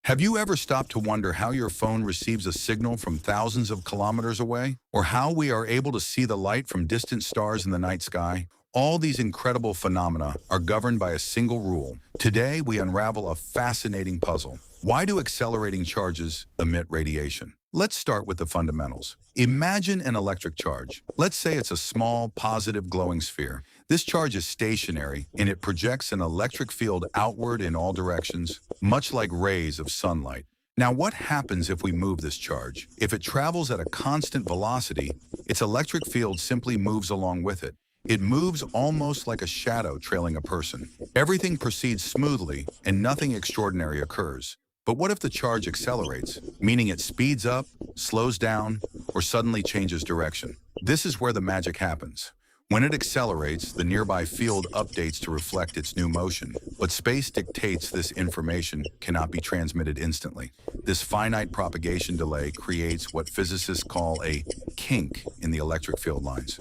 Have you ever stopped to wonder how your phone receives a signal from thousands of kilometers away? Or how we are able to see the light from distant stars in the night sky? All these incredible phenomena are governed by a single rule. Today, we unravel a fascinating puzzle. Why do accelerating charges emit radiation? Let's start with the fundamentals. Imagine an electric charge. Let's say it's a small, positive glowing sphere. This charge is stationary, and it projects an electric field outward in all directions, much like rays of sunlight. Now, what happens if we move this charge? If it travels at a constant velocity, its electric field simply moves along with it. It moves almost like a shadow trailing a person. Everything proceeds smoothly, and nothing extraordinary occurs. But what if the charge accelerates, meaning it speeds up, slows down, or suddenly changes direction? This is where the magic happens. When it accelerates, the nearby field updates to reflect its new motion, but space dictates this information cannot be transmitted instantly. This finite propagation delay creates what physicists call a kink in the electric field lines,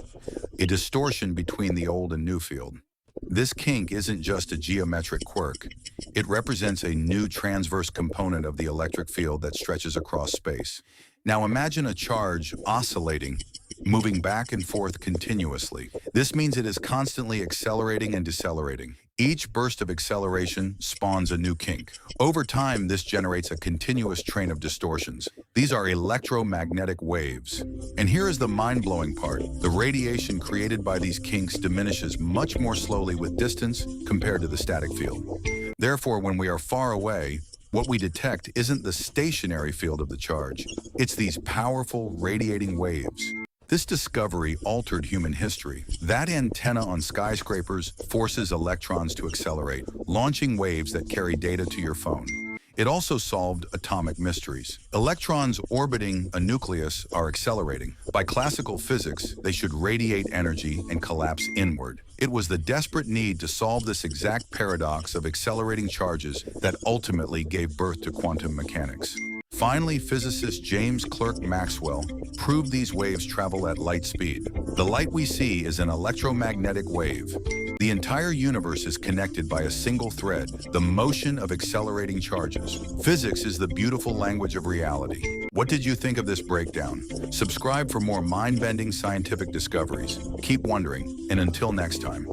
a distortion between the old and new field. This kink isn't just a geometric quirk. It represents a new transverse component of the electric field that stretches across space. Now imagine a charge oscillating, moving back and forth continuously. This means it is constantly accelerating and decelerating. Each burst of acceleration spawns a new kink. Over time, this generates a continuous train of distortions. These are electromagnetic waves. And here is the mind-blowing part. The radiation created by these kinks diminishes much more slowly with distance compared to the static field. Therefore, when we are far away, what we detect isn't the stationary field of the charge. It's these powerful radiating waves. This discovery altered human history. That antenna on skyscrapers forces electrons to accelerate, launching waves that carry data to your phone. It also solved atomic mysteries. Electrons orbiting a nucleus are accelerating. By classical physics, they should radiate energy and collapse inward. It was the desperate need to solve this exact paradox of accelerating charges that ultimately gave birth to quantum mechanics. Finally, physicist James Clerk Maxwell proved these waves travel at light speed. The light we see is an electromagnetic wave. The entire universe is connected by a single thread, the motion of accelerating charges. Physics is the beautiful language of reality. What did you think of this breakdown? Subscribe for more mind-bending scientific discoveries. Keep wondering, and until next time.